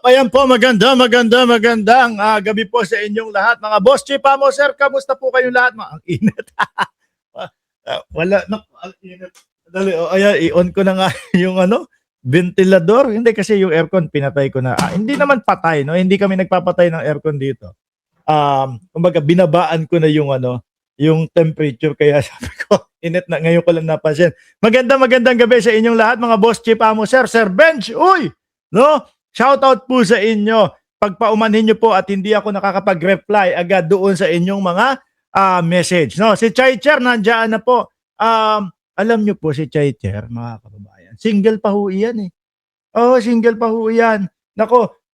Ayan po, magandang gabi po sa inyong lahat. Mga boss chief mo, sir, kamusta po kayong lahat? Ang init. Wala, ang init. Dali, ayan, i-on ko na nga yung ventilador. Hindi kasi yung aircon, pinatay ko na. Hindi naman patay, no? Hindi kami nagpapatay ng aircon dito. Kumbaga, binabaan ko na yung yung temperature. Kaya sabi ko, init na. Ngayon ko lang napansin. Magandang gabi sa inyong lahat, mga boss chief mo, sir. Sir Bench, uy! No? Shoutout po sa inyo. Pagpaumanhin nyo po at hindi ako nakakapag-reply agad doon sa inyong mga message. No? Si Chaicher, nandiyan na po. Alam nyo po si Chaicher, mga kababayan. Single pa ho iyan eh. Oo, single pa ho iyan. Nako,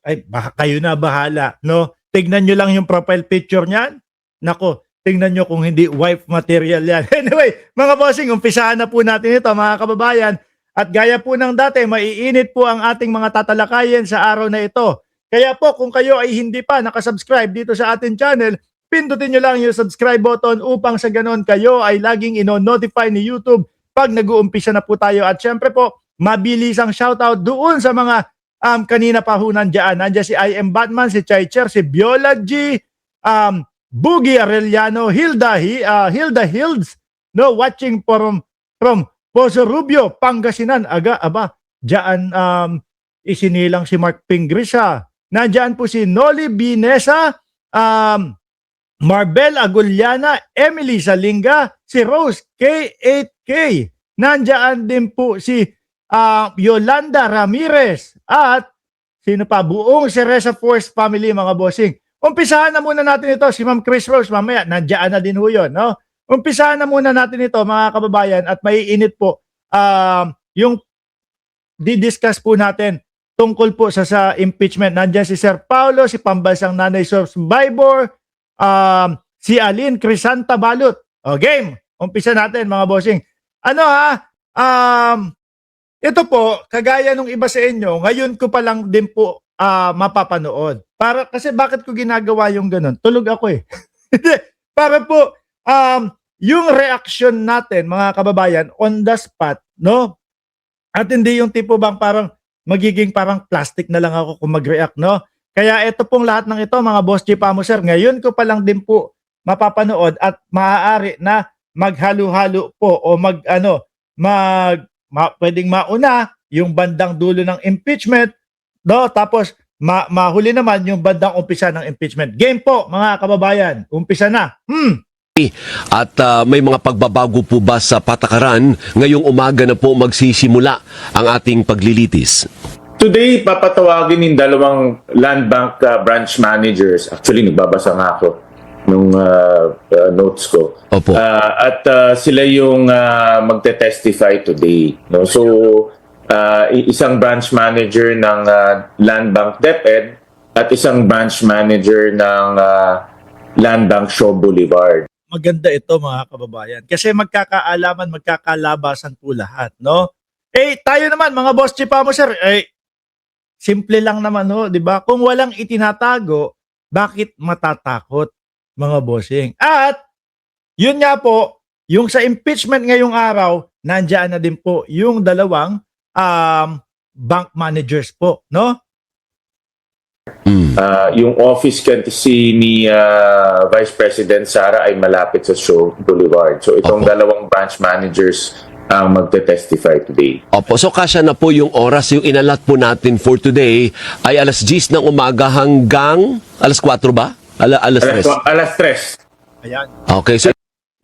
ay, baka kayo na bahala. No? Tignan nyo lang yung profile picture niyan. Nako, tingnan nyo kung hindi wife material yan. Anyway, mga bossing, umpisahan na po natin ito, mga kababayan. At gaya po ng dati, maiinit po ang ating mga tatalakayin sa araw na ito. Kaya po kung kayo ay hindi pa nakasubscribe dito sa ating channel, pindutin nyo lang yung subscribe button upang sa ganon kayo ay laging ino-notify ni YouTube pag nag-uumpisa na po tayo. At syempre po, mabilis ang shoutout doon sa mga kanina pa ho nandiyan. Nandiyan si I Am Batman, si Chaicher, si Viola G, Boogie Arellano, Hilda Hilds, no, watching from Poso Rubio, Pangasinan. Diyan isinilang si Mark Pingrisa. Nandiyan po si Noli Binesa, Marbel Aguliana, Emily Salinga, si Rose K8K. Nandiyan din po si Yolanda Ramirez at sino pa? Buong Cereza Force family, mga bossing. Umpisahan na muna natin ito. Si Ma'am Chris Rose, mamaya, nandiyan na din ho yun, no? Umpisahan na muna natin ito, mga kababayan, at maiinit po yung didiscuss po natin tungkol po sa impeachment. Nandiyan si Sir Paulo, si Pambansang Nanay Survivor, si Aline Crisanta Balot. O, game! Umpisa natin, mga bossing. Ito po, kagaya nung iba sa inyo, ngayon ko pa lang din po mapapanood. Kasi bakit ko ginagawa yung ganun? Tulog ako eh. Para po, yung reaction natin, mga kababayan, on the spot, no? At hindi yung tipo bang parang magiging parang plastic na lang ako kung mag-react, no? Kaya ito pong lahat ng ito, mga boss chief mo, sir, ngayon ko pa lang din po mapapanood at maaari na maghalo-halo po o pwedeng mauna yung bandang dulo ng impeachment, no? Tapos mahuli naman yung bandang umpisa ng impeachment. Game po, mga kababayan. Umpisa na. At may mga pagbabago po ba sa patakaran ngayong umaga na po magsisimula ang ating paglilitis? Today, papatawagin yung dalawang land bank branch managers. Actually, nagbabasa nga ako nung notes ko. Opo. Sila yung magte-testify today. No? So, isang branch manager ng Land Bank DepEd at isang branch manager ng Land Bank Shaw Boulevard. Maganda ito, mga kababayan. Kasi magkakaalaman, magkakalabasan po lahat, no? Tayo naman, mga boss chief mo, sir, simple lang naman, no? Di ba? Kung walang itinatago, bakit matatakot, mga bossing? At, yun nga po, yung sa impeachment ngayong araw, nandiyan na din po yung dalawang bank managers po, no? Yung office kasi ni Vice President Sara ay malapit sa Shaw Boulevard. So itong dalawang branch managers ang magte-testify today. Opo, so kasya na po yung oras. Yung inalat po natin for today ay alas 10 ng umaga hanggang alas 4 ba? Alas 3. Alas 3. Ayan. Okay, so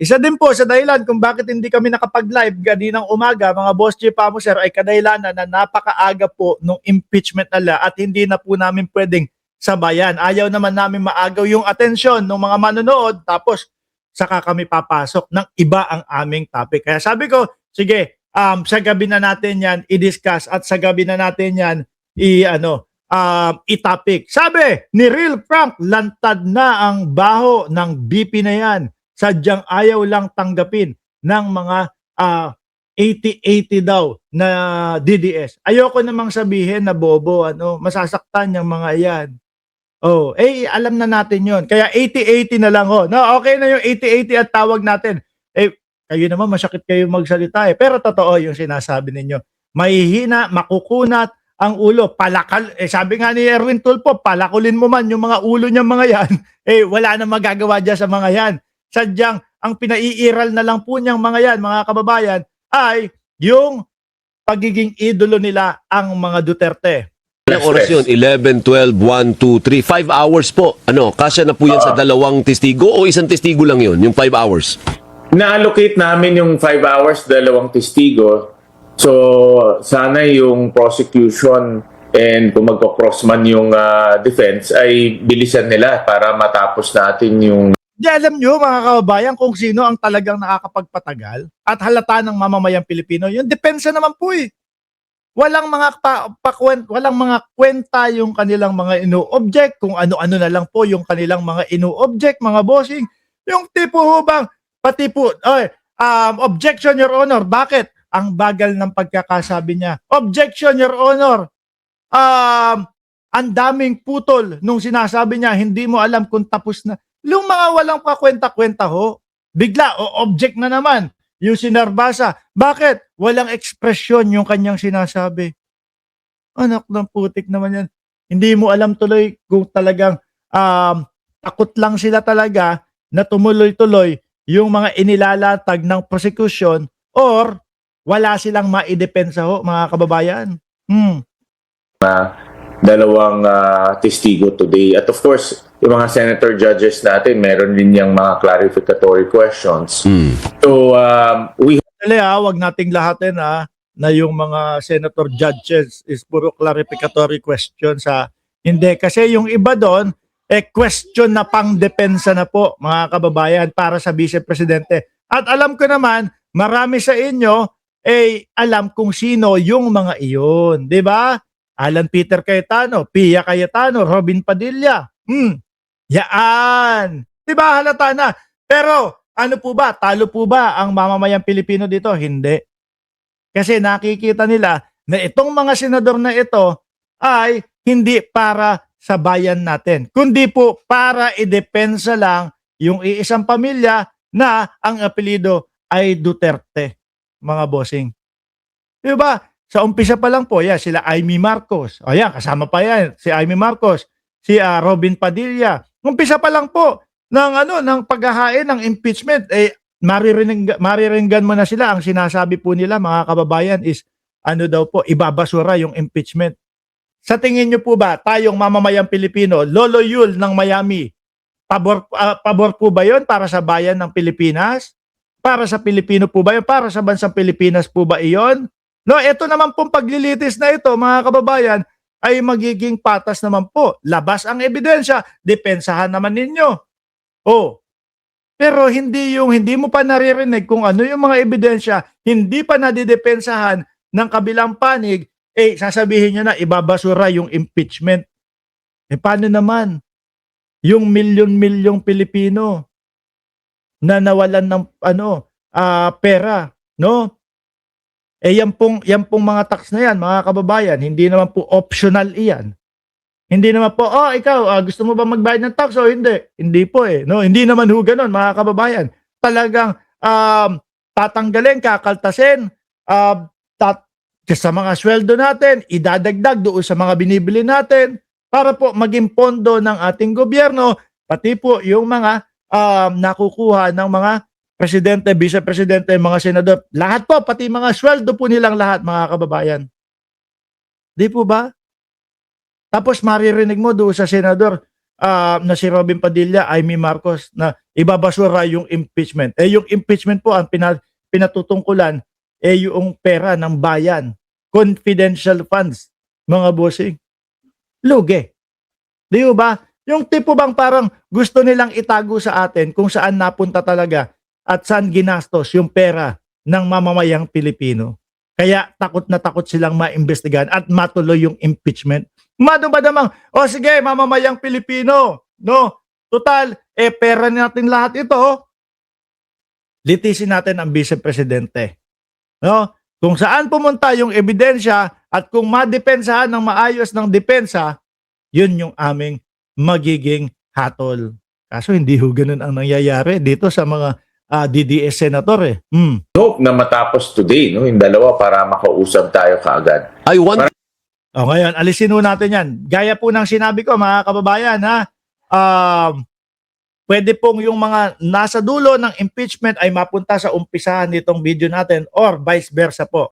Isa din po sa dahilan kung bakit hindi kami nakapag-live kaninang umaga, mga boss chief mo, sir, ay kadahilanan na napakaaga po nung impeachment nila at hindi na po namin pwedeng sabayan. Ayaw naman namin maagaw yung atensyon ng mga manonood, tapos saka kami papasok ng iba ang aming topic. Kaya sabi ko, sige, sa gabi na natin yan i-discuss at sa gabi na natin yan i-topic. Sabi ni Real Frank, lantad na ang baho ng BP na yan. Sadyang ayaw lang tanggapin ng mga 80-80 daw na DDS. Ayoko namang sabihin na bobo, masasaktan yung mga yan. Alam na natin yon. Kaya 80-80 na lang ho. No, okay na yung 80-80 at tawag natin. Kayo naman masakit kayo magsalita eh. Pero totoo yung sinasabi ninyo. mahihina, makukunat ang ulo. Sabi nga ni Erwin Tulfo, palakulin mo man yung mga ulo niya mga yan, wala na magagawa dyan sa mga yan. Sadyang, ang pinaiiral na lang po niyang mga yan, mga kababayan, ay yung pagiging idolo nila ang mga Duterte. Ilang oras yun? 11, 12, 1, 2, 3, 5 hours po. Kasya na po yan sa dalawang testigo o isang testigo lang yun, yung 5 hours? Na-allocate namin yung 5 hours, 2 testigo. So, sana yung prosecution and kung magko-cross man yung defense ay bilisan nila para matapos natin yung... Di alam nyo mga kababayan kung sino ang talagang nakakapagpatagal at halata ng mamamayang Pilipino. Yung depensa naman po eh. Walang mga walang mga kwenta yung kanilang mga ino-object, kung ano-ano na lang po yung kanilang mga ino-object, mga bossing. Yung tipo ho bang, pati po, objection, Your Honor. Bakit? Ang bagal ng pagkakasabi niya. Objection, Your Honor. Ang daming putol nung sinasabi niya, hindi mo alam kung tapos na. Yung mga walang pakwenta-kwenta ho, bigla, object na naman. Yung sinarbasa. Bakit? Walang ekspresyon yung kanyang sinasabi. Anak ng putik naman yan. Hindi mo alam tuloy kung talagang takot lang sila talaga na tumuloy-tuloy yung mga inilalatag ng prosecution or wala silang maidepensa ho, mga kababayan. 2 testigo today. At of course, yung mga senator judges natin, meron din yung mga clarificatory questions. So, Wag nating lahatin na yung mga senator judges is puro clarificatory question sa hindi. Kasi yung iba doon, question na pang depensa na po, mga kababayan, para sa vice-presidente. At alam ko naman, marami sa inyo, alam kung sino yung mga iyon. Di ba? Alan Peter Cayetano, Pia Cayetano, Robin Padilla. Yaan. Di ba? Halata na. Pero, ano po ba? Talo po ba ang mamamayang Pilipino dito? Hindi. Kasi nakikita nila na itong mga senador na ito ay hindi para sa bayan natin, kundi po para idepensa lang yung iisang pamilya na ang apelyido ay Duterte, mga bossing. Di ba? Sa umpisa pa lang po, sila Amy Marcos. Ayan, kasama pa yan, si Amy Marcos, si Robin Padilla. Umpisa pa lang po ng paghahain ng impeachment, mariringgan mo na sila. Ang sinasabi po nila, mga kababayan, is daw po, ibabasura yung impeachment. Sa tingin nyo po ba, tayong mamamayang Pilipino, Lolo Yul ng Miami, pabor po ba yun para sa bayan ng Pilipinas? Para sa Pilipino po ba yun? Para sa bansang Pilipinas po ba iyon? No, ito naman pong paglilitis na ito, mga kababayan, ay magiging patas naman po. Labas ang ebidensya, depensahan naman ninyo. Pero hindi mo pa naririnig kung ano yung mga ebidensya, hindi pa nadidepensahan ng kabilang panig, sasabihin nyo na ibabasura yung impeachment. Paano naman? Yung milyon-milyong Pilipino na nawalan ng pera, no? Yan pong mga tax na yan, mga kababayan, hindi naman po optional iyan. Hindi naman po, ikaw, gusto mo ba magbayad ng tax o hindi? Hindi po no? Hindi naman ho ganun, mga kababayan. Talagang tatanggalin, kakaltasin, sa mga sweldo natin, idadagdag doon sa mga binibili natin para po maging pondo ng ating gobyerno, pati po yung mga nakukuha ng mga presidente, vice-presidente, mga senador, lahat po, pati mga sweldo po nilang lahat, mga kababayan. Di po ba? Tapos maririnig mo doon sa senador na si Robin Padilla, Amy Marcos, na ibabasura yung impeachment. Yung impeachment po, ang pinatutungkulan, yung pera ng bayan. Confidential funds, mga bossing. Lugi. Di ba? Yung tipo bang parang gusto nilang itago sa atin kung saan napunta talaga at saan ginastos yung pera ng mamamayang Pilipino. Kaya takot na takot silang maimbestigahan at matuloy yung impeachment. Mano ba namang, sige, mamamayang Pilipino, no? Total, pera natin lahat ito. Litisin natin ang vice-presidente. No? Kung saan pumunta yung ebidensya at kung madepensahan ng maayos ng depensa, yun yung aming magiging hatol. Kaso hindi ho ganun ang nangyayari dito sa mga DDS senator eh. Hope na matapos today, no, yung dalawa para makausap tayo kaagad. I want O ngayon, alisin ho natin yan. Gaya po ng sinabi ko, mga kababayan, ha, pwede pong yung mga nasa dulo ng impeachment ay mapunta sa umpisahan nitong video natin or vice versa po.